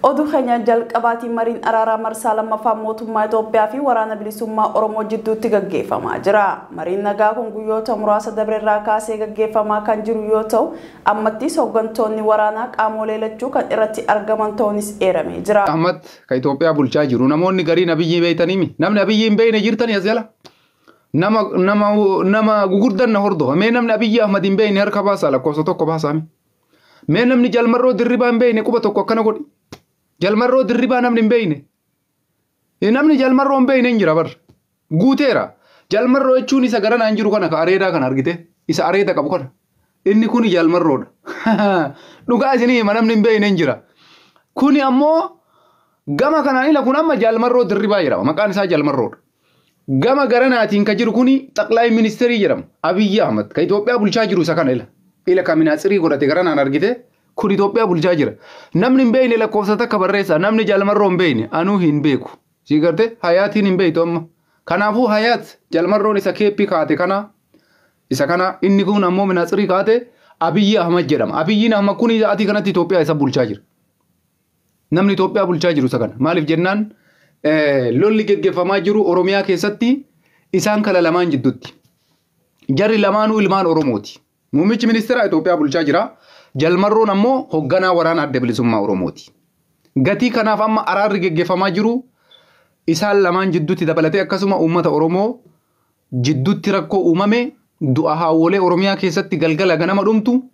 Oduu keenya jalqabaatiin mariin araaraa marsaa lammaffaa mootummaa Itoophiyaa fi waraana bilisummaa Oromoo jidduutti gaggeeffamaa jira. Mariin nagaa kun guyyoota muraasa dabareerraa kaasee gaggeeffamaa kan jiru yoo ta'u, ammattis hooggantoonni waraanaa qaamolee lachuu kan irratti argaman ta'uunis eeramee jira. Ahmad ka Itoophiyaa bulchaa jiru namoonni gariin Abiyyi beeytaniimi. Namni Abiyyi hin beeyne jirtanii as jala. Nama gugurdan na hordofa. Mee namni Abiyyi Ahmad hin beeyne harka baasaa lakkoofsa tokko baasaami. Mee namni Jalmarroo Dirribaa hin beeyne quba tokko akkana godhi. Jalmarroo Dirribaa namni hin beeyne. Namni Jalmarroo hin beeyne hin jira bar. Guuteera. Jalmarroo jechuun isa garanaan jiru kana ka areedaa kan argite. Isa areeda qabu kana. Inni kun Jalmarroodha. Dhugaa isinii hima namni hin beeyne hin jira. Kuni ammoo gama kanaan ila kun amma Jalmarroo Dirribaa jedhama. Maqaan isaa Jalmarroodha. Gama garanaatiin ka jiru kuni xaqlaay ministeerii jedhama. Abiyyi Ahmad ka Itoophiyaa bulchaa jiru isa kana ila. Ila ka minaatsirii godhate garanaan argite. Kun Itoophiyaa bulchaa jira. Namni hin beeyne lakkoofsa takka barreessa. Namni Jalmarroo hin beeyne anuu hin beeku. Si garte Hayaatiin hin beeytu amma. Kanaafuu Hayaat Jalmarroon isa keeppii kaate kana. Isa kana inni kun ammoo minaatsirii kaate Abiyyi Ahmad jedhama. Abiyyiin Ahmad kun ati kanatti Itoophiyaa isa bulchaa jira. Namni Itoophiyaa bulchaa jiru isa kana. Maaliif jennaan lolli geggeeffamaa jiru Oromiyaa keessatti isaan kala lamaan jidduutti. Jarri lamaanuu ilmaan Oromooti. Muummichi ministeera Itoophiyaa bulchaa jira. Jalmarroon ammoo hoogganaa waraana adda bilisummaa Oromooti. Gatii kanaaf amma araarri geggeeffamaa jiru isaan lamaan jidduutti dabalatee akkasuma uummata Oromoo jidduutti rakkoo uumame du'a haawwolee Oromiyaa keessatti galgala ganama dhumtu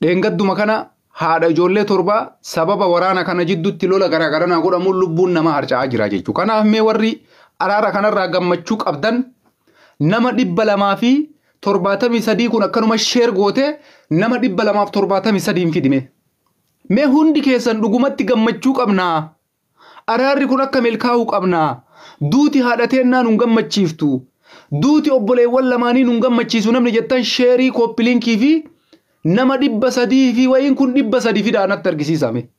dheengadduma kana haadha ijoollee torbaa sababa waraana kana jidduutti lola garaagaraa godhamuun lubbuun nama harca'aa jira jechuudha. Kanaaf mee warri araara kanarraa gammachuu qabdan nama 273 kun akkanuma sheer goote nama 273 fidime. Mee hundi keessan dhugumatti gammachuu qabnaa. Araarri kun akka milkaa'uu qabnaa. Duuti haadhateennaa nun gammachiiftu. Duuti obboleewwan lamaanii nun gammachiisu namni jettan sheerii kooppiliinkii fi nama 300 fi wayiin kun 300 fidaanatti argisiisame.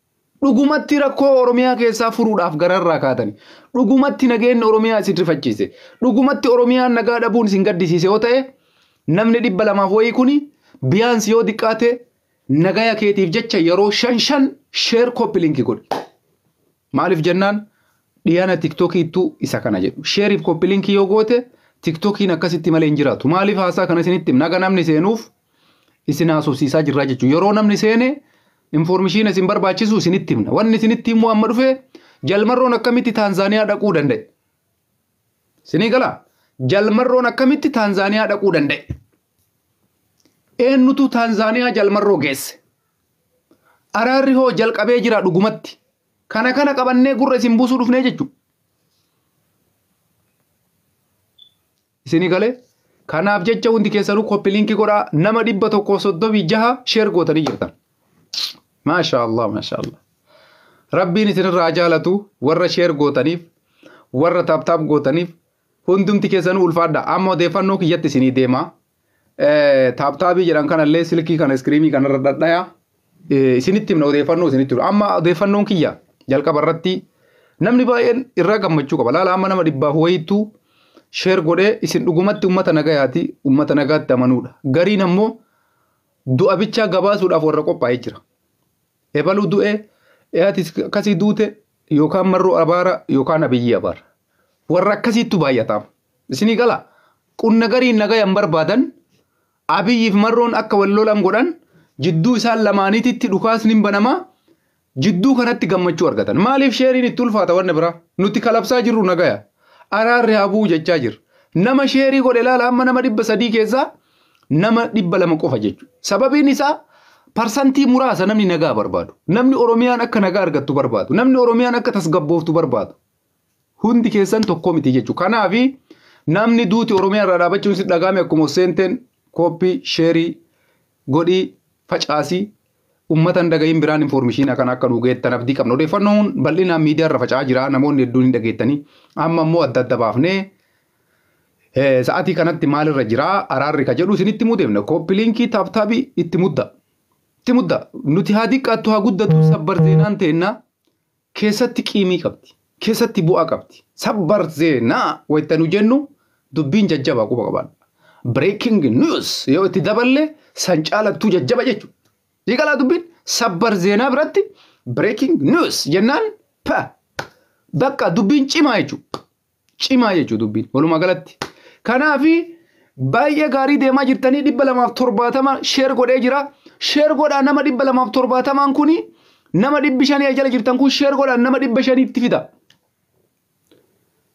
Dhugumatti rakkoo Oromiyaa keessaa furuudhaaf gararraa kaatani. Dhugumatti nageenya Oromiyaa isin rifachiise. Dhugumatti Oromiyaan nagaa dhabuun isin gaddisiise yoo ta'e namni 200 wayii kuni biyaansi yoo diqqaate nagaya keetiif jecha yeroo 5 sheer kooppiliinkii godhi. Maaliif jennaan dhiyaana TikTokiitu isa kana jedhu. Sheeriif kooppiliinkii yoo goote TikTokiin akkasitti malee hin jiraatu. Maaliif haasaa kana isinitti naga namni seenuuf isin haasofsiisaa jirra jechuudha. Yeroo namni seene informeeshinii isin barbaachisu isinitti himna. Wanni isinitti himu amma dhufe Jalmarroon akkamitti Taanzaaniyaa dhaquu danda'e? Isinii gala? Jalmarroon akkamitti Taanzaaniyaa dhaquu danda'e? Eenyutu Taanzaaniyaa Jalmarroo geesse? Araarri hoo jalqabee jira dhugumatti. Kana qabannee gurra isin buusuu dhufnee jechuudha. Isinii galee? Kanaaf jecha hundi keessanuu kooppiliinkii godhaa nama 136 sheer gootanii jirtan. Maashaallah maashaallah. Rabbiin isinirraa jaalatu warra sheer gootaniif warra taaptaap gootaniif hundumti keessanuu ulfaadha. Amma odeeffannoo kiyyatti isinii deema. Taaptaabii jedhan kanallee silkii kana iskiriimii kanarra dhadhaya. Isinitti himna odeeffannoo isinitti himna. Amma odeeffannoon kiyya jalqaba irratti namni baay'een irraa gammachuu qaba. Laala amma nama 100 wayiitu sheer godhee isin dhugumatti uummata nagayaati uummata nagaatti amanuudha. Gariin ammoo du'a bichaa gabaasuudhaaf warra qophaa'ee jira. Ebaluu du'ee eeyatis akkasii duute yookaan marroo abaara yookaan Abiyyi abaara. Warra akkasiittu baay'ataaf. Isinii gala qunna gariin nagayan barbaadan Abiyyiif marroon akka wal lolan godhan jidduu isaan lamaaniititti dhukaasni banama jidduu kanatti gammachuu argatan. Maaliif sheeriin itti ulfaata wanna biraa? Nuti kalabsaa jirru nagaya. Araarri habuu jechaa jira. Nama sheerii godhe laala amma nama 300 keessaa nama 200 qofa jechuudha. Sababiin isaa parsantii muraasa namni nagaa barbaadu. Namni Oromiyaan akka nagaa argattu barbaadu. Namni Oromiyaan akka tasgabbooftu barbaadu. Hundi keessan tokko miti jechuudha. Kanaaf namni duuti Oromiyaa irraa dhaabachuun si dhagaame akkuma seenteen kooppii sheerii godhii facaasii ummatan dhagayin biraan informeeshinii kan akka dhugeettan abdii qabna. Odeeffannoon bal'inaan miidiyaa irra faca'aa jira. Namoonni hedduun hin dhageettanii. Amma immoo adda baafnee sa'aatii kanatti maalirra jira araarri ka jedhu isinitti mudeemna. Kooppiliinkii taaptaabii itti mudda. Itti mudda. Nuti haa xiqqaattu haa guddatu sabbar zeenaan ta'enna keessatti qiimii qabdi. Keessatti bu'aa qabdi. Sabbar zeenaa wayitanu jennu dubbiin jajjabaa quba qabaadha. Breaking news yoo itti daballe san caalattuu jajjaba jechuudha. Diigalaa dubbiin sabbar zeenaa biratti breaking news jennaan bakka dubbiin cimaa jechuudha dubbiin walumaa galatti. Kanaafi baay'ee gaarii deemaa jirtanii 270 share godhee jira. Share godhaa nama 270 kuni nama 500 jala jirtan kun share godhaa nama 500 itti fida.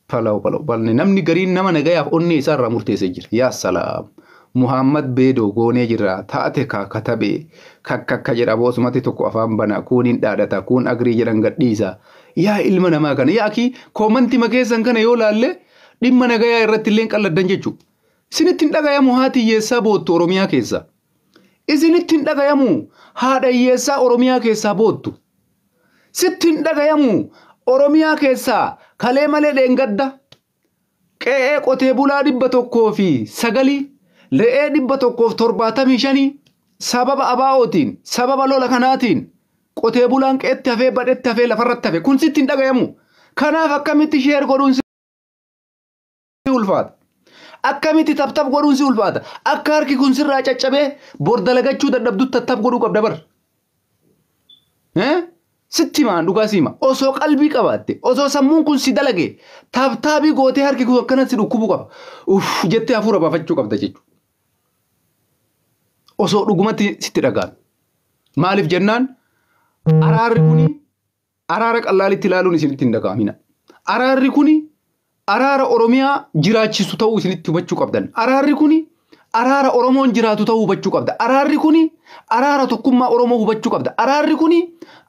Palau balne namni gariin nama nagayaaf onnee isaa irraa murteessee jira. Yaa salaam. Muhammad Beedo goonee jira taate katabe kakka jedha boosumatti tokko afaan bana kunin dhaadhata kun agrii jedhan gadhiisa. Yaa ilma namaa kana yaa ki koomantii makeessan kana yoo laalle dhimma nagayaa irratti illee qalladdan jechuudha. Isinitti hin dhagayamu haati hiyyeessaa boottu Oromiyaa keessa. Isinitti hin dhagayamu haadha hiyyeessaa Oromiyaa keessaa boottu. Sitti hin dhagayamu Oromiyaa keessaa kalee malee dheengadda qe'ee qotee bulaa 109 le'ee 175 sababa abaa'ootiin sababa lola kanaatiin qotee bulaan qe'etti hafee badhetti hafee lafarratti hafe kun sitti hin dhagayamu. Kanaaf akkamitti sheer godhuun si ulfaata. Akkamitti taptap godhuun si ulfaata. Akka harki kun sirraa caccabee bordalagachuu dadhabdutti tattap godhuu qabda bar. Sitti maan dhugaa siima osoo qalbii qabaatte osoo sammuun kun si dalage taptaabii gootee harki kun akkanatti dhukkubuu qaba. Jettee hafuura baafachuu qabda jechuudha. Osoo dhugumatti sitti dhagaan. Maaliif jennaan araarri kuni araara qallaalitti ilaaluun isinitti hin dhagaamina. Araarri kuni araara Oromiyaa jiraachisu ta'uu isinitti hubachuu qabdan. Araarri kuni araara Oromoon jiraatu ta'uu hubachuu qabda. Araarri kuni araara tokkummaa Oromoo hubachuu qabda. Araarri kuni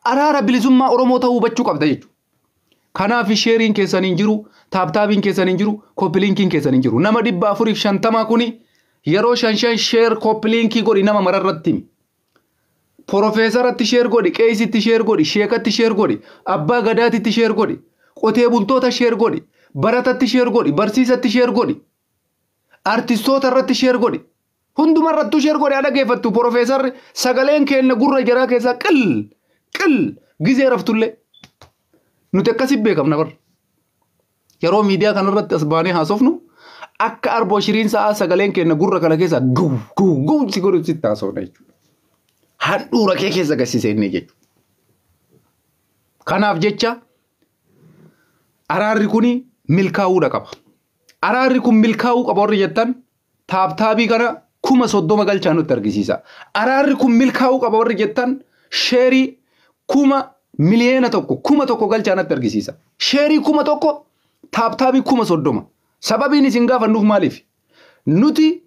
araara bilisummaa Oromoo ta'uu hubachuu qabda jechuudha. Kanaaf sheeriin keessan hin jiru, taaptaabiin keessan hin jiru, koppiliinkiin keessan hin jiru. Nama 450 kuni yeroo 5 sheer koppiliinkii godhi nama mararratti. Profeesaratti sheer godhi, qeesitti sheer godhi, sheekatti sheer godhi, abbaa gadaatitti sheer godhi, qotee bultoota sheer godhi, baratatti sheer godhi, barsiisatti sheer godhi, artistoota irratti sheer godhi. Hundumarrattuu sheer godhi dhageeffattu profeesarri sagaleen keenya gurra jaraa keessaa qil gizee raftullee. Nuti akkasitti beekamna bar. Yeroo miidiyaa kanarratti as baanee haasofnu akka arboo shiriin sa'aa sagaleen keenya gurra kana keessaa guu si godhu sitti haasofna jechuudha. Handhuura kee keessa agarsiisee inni jechuudha. Kanaaf jecha araarri kuni milkaa'uudha qaba. Araarri kun milkaa'uu qaba warri jettan taaptaabii kana 30 galchaa nutti argisiisa. Araarri kun milkaa'uu qaba warri jettan sheerii 1,000,000 galchaa nutti argisiisa. Sheerii 1,000 taaptaabii 30. Sababiin isin gaafannuuf maaliif? Nuti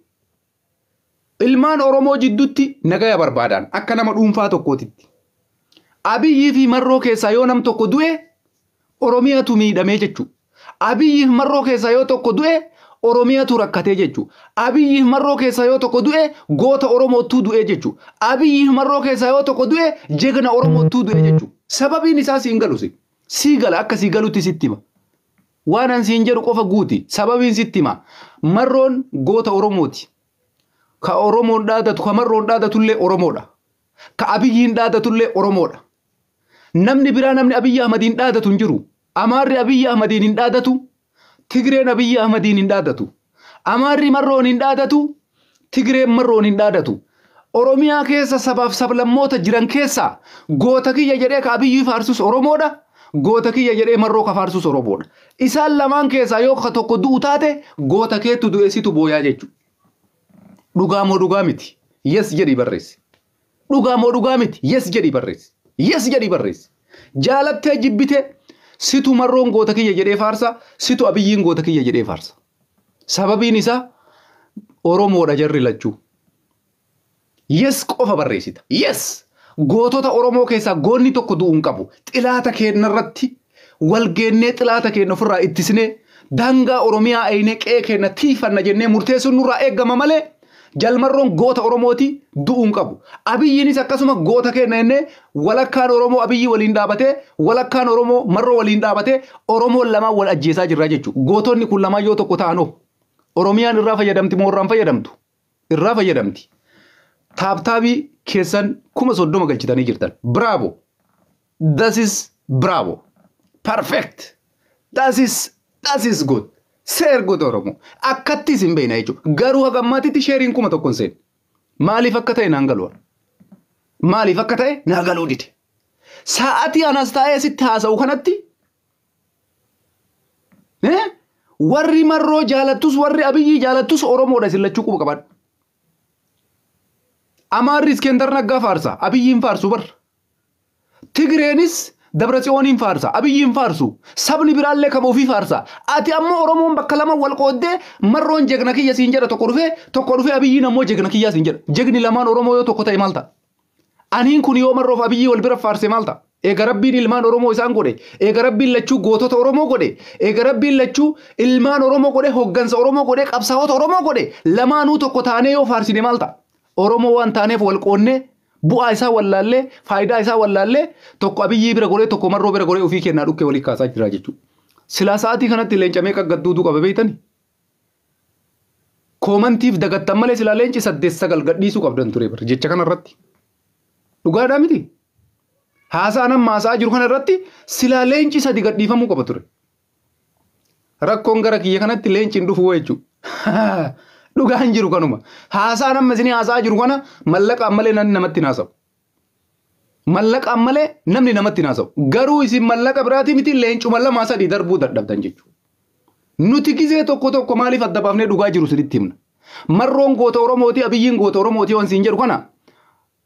ilmaan Oromoo jidduutti nagaya barbaadan akka nama dhuunfaa tokkootitti. Abiyyii fi marroo keessaa yoo nam tokko du'e Oromiyaatu miidhamee jechuudha. Abiyyii fi marroo keessaa yoo tokko du'e Oromiyaatu rakkatee jechuudha. Abiyyii fi marroo keessaa yoo tokko du'e goota Oromootu du'e jechuudha. Abiyyii fi marroo keessaa yoo tokko du'e jegna Oromootu du'e jechuudha. Sababiin isaa siin galusi. Sii gala akka sii galutti sitti hima. Waan an siin jedhu qofa guuti. Sababiin sitti hima. Marroon goota Oromooti. Ka Oromoon dhaadatu ka marroon dhaadatullee Oromoodha. Ka Abiyyiin dhaadatullee Oromoodha. Namni biraa namni Abiyyi Ahmadiin dhaadatu hin jiru. Amaarri Abiyyi Ahmadiin hin dhaadatu. Tigreen Abiyyi Ahmadiin hin dhaadatu. Amaarri marroon hin dhaadatu. Tigreen marroon hin dhaadatu. Oromiyaa keessa sabaaf sablammoota jiran keessa goota kiyya jedhee ka Abiyyi faarsus Oromoodha. Goota kiyya jedhee marroo ka faarsus Oromoodha. Isaan lamaan keessaa yoo ka tokko du'u taate goota keetu du'eessitu booyaa jechuudha. Dhugaa moo dhugaa miti? Yes jedhii barreessi. Dhugaa moo dhugaa miti? Yes jedhii barreessi. Yes jedhii barreessi. Jaalattee jibbite situ marroon goota kiyya jedhee faarsa, situ Abiyyiin goota kiyya jedhee faarsa. Sababiin isaa Oromoodha jarri lachuu. Yes qofa barreessita. Yes. Gootota Oromoo keessaa goonni tokko du'uu hin qabu. Xilaata keenya irratti walgeennee xilaata keenya ofirraa ittisnee daangaa Oromiyaa aynee qe'ee keenya tiifanna jennee murteessuun nurraa eeggama malee jalmarroon goota Oromooti du'uu hin qabu. Abiyyiinis akkasuma goota keenya jennee walakkaan Oromoo Abiyyi waliin dhaabatee walakkaan Oromoo marroo waliin dhaabatee Oromoon lamaan wal ajjeesaa jirra jechuudha. Gootonni kun lamaan yoo tokko ta'anoo Oromiyaan irraa fayyadamti moo irraan fayyadamtu? Irraa fayyadamti. Taaptaabii keessan 30 galchitanii jirtan. Bravo. That is bravo. Perfect. That is good. Seer good Oromoo. Akkatti isin beekna jechuudha. Garuu haga ammaatitti sheeriin 1,000 seen. Maaliif akka ta'e naan galuu? Maaliif akka ta'e naa galuu dide? sa'aatii anas taa'ee sitti haasa'u kanatti warri marroo jaalattus warri Abiyyi jaalattus Oromoodha sillachuu quba qaban. Amaarri Iskender Naggaa faarsa Abiyyiin faarsu bar. Tigreenis Dabratsiyooniin faarsa Abiyyiin faarsu sabni biraallee kam ofii faarsa. Ati ammoo Oromoon bakka lama wal qooddee marroon jegna kiyya siin jedha tokko dhufee Abiyyiin ammoo jegna kiyya siin jedha. Jegni lamaan Oromoo yoo tokko ta'e maal ta'a? Aniin kun yoo marroof Abiyyi wal bira faarse maal ta'a? Eega Rabbiin ilmaan Oromoo isaan godhe, eega Rabbiin lachuu gootota Oromoo godhe, eega Rabbiin lachuu ilmaan Oromoo godhe, hoggansa Oromoo godhe, qabsaa'ota Oromoo godhe, lamaanuu tokko taanee yoo faarsine maal ta'a? Oromoo waan taaneef wal qoonnee bu'aa isaa wallaallee, faayidaa isaa wallaallee tokko Abiyyi bira godhee tokko marroo bira godhee ofii kennaa dhukkee walii kaasaa jira jechuudha. Silaa sa'aatii kanatti leencamee qaggadduutu qaba beeytani. Koomantiif dagattan malee silaa leenci 8-9 gadhiisuu qabdan ture bara jecha kanarratti. Dhugaadhaa miti. Haasaan amma haasaa jiru kanarratti silaa leenci 3 gadhiifamuu qaba ture. Rakkoon gara kiyya kanatti leenciin dhufu jechuudha. Dhugaan jiru kanuma. Haasaan amma isin haasaa jiru kana mallaqaan malee namatti naasa'u. Mallaqaan malee namni namatti naasa'u. Garuu isin mallaqa biraatii miti leencuma 2-3 darbuu dadhabdan jechuudha. Nuti gisee tokko maaliif adda baafnee dhugaa jiru sinitti himna. Marroon goota Oromooti Abiyyiin goota Oromooti waan siin jedhu kana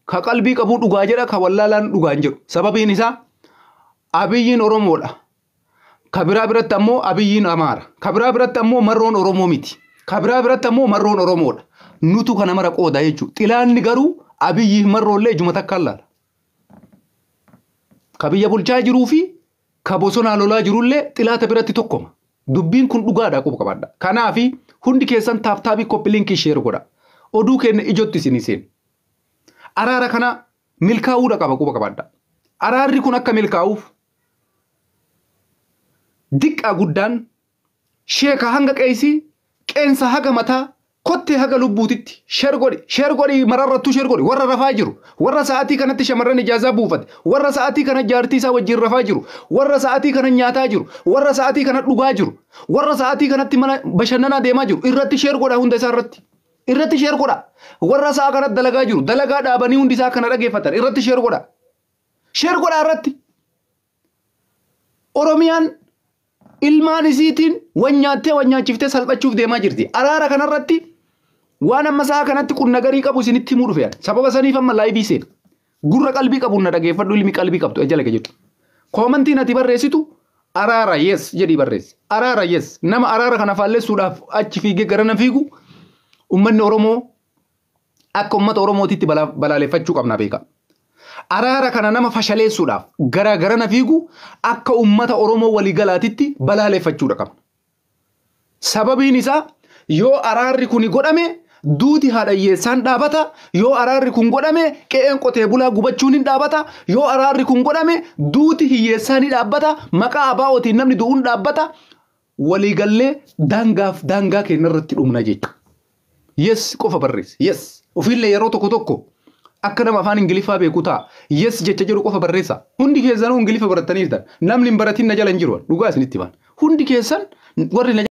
ka qalbii qabuu dhugaa jedha ka wallaalaan dhugaan jedhu. Sababiin isaa Abiyyiin Oromoodha. Ka biraa biratti ammoo Abiyyiin Amaara. Ka biraa biratti ammoo marroon Oromoo miti. Ka biraa biratti ammoo marroon Oromoodha. Nutu kana mara qooda jechuudha. Xilaanni garuu Abiyyi marroollee ijuma takka laala. Ka biyya bulchaa jiruu fi ka bosonaa lolaa jirullee xilaata biratti tokkoma. Dubbiin kun dhugaadha quba qabaadha. Kanaafi hundi keessan taaftaabii koppiliinkii sheer godha. Oduu kenna ijootti isinii seen. Araara kana milkaa'uudha qaba quba qabaadha. Araarri kun akka milkaa'uuf diqqaa guddaan sheeka hanga qeesii qeensa haga mataa kottee haga lubbuutitti sheer godhi mararrattuu sheer godhi warra rafaa jiru warra sa'aatii kanatti shamarran ijaazaa buufate warra sa'aatii kana jaartii isaa wajjin rafaa jiru warra sa'aatii kana nyaataa jiru warra sa'aatii kana dhugaa jiru warra sa'aatii kanatti mana bashannanaa deemaa jiru irratti sheer godha hunda isaa irratti sheer godha warra sa'a kanatti dalagaa jiru dalagaa dhaabanii hundi isaa kana dhageeffatan irratti sheer godha irratti Oromiyaan ilmaan isiitiin wanyaachiftee salphachuuf deemaa jirti. Araara kanarratti waan amma sa'a kanatti qunnagarii qabu isinitti himuu dhufe sababa saniif amma laayivii seen gurra qalbii qabu na dhageeffadhu ilmi qalbii qabdu ejjala jedhu. Koomantiin ati barreessitu araara yes jedhii barreessi. Araara yes nama araara kana faalleessuudhaaf achi fiigee gara na fiigu ummanni Oromoo akka ummata Oromootitti balaaleffachuu qabna beeka. Araara kana nama fashaleessuudhaaf gara na fiigu akka ummata Oromoo waliigalaatitti balaaleffachuudha qaba. Sababiin isaa yoo araarri kun godhame duuti haadhayyeessaan dhaabata yoo araarri kun godhame qe'een qotee bulaa gubachuun hin dhaabata yoo araarri kun godhame duuti hiyyeessaan ni dhaabbata maqaa abaa'ootiin namni du'uun dhaabbata waliigallee daangaa keenya irratti dhumna jechuudha. Yes qofa barreessi yes ofiillee yeroo tokko akka nama afaan Ingiliffaa beeku ta'a. Yes jecha jedhu qofa barreessa. Hundi keessanuu Ingiliffa barattaniirtan. Namni hin baratin na jala hin jiru. Dhugaa isinitti himan. Hundi keessan warri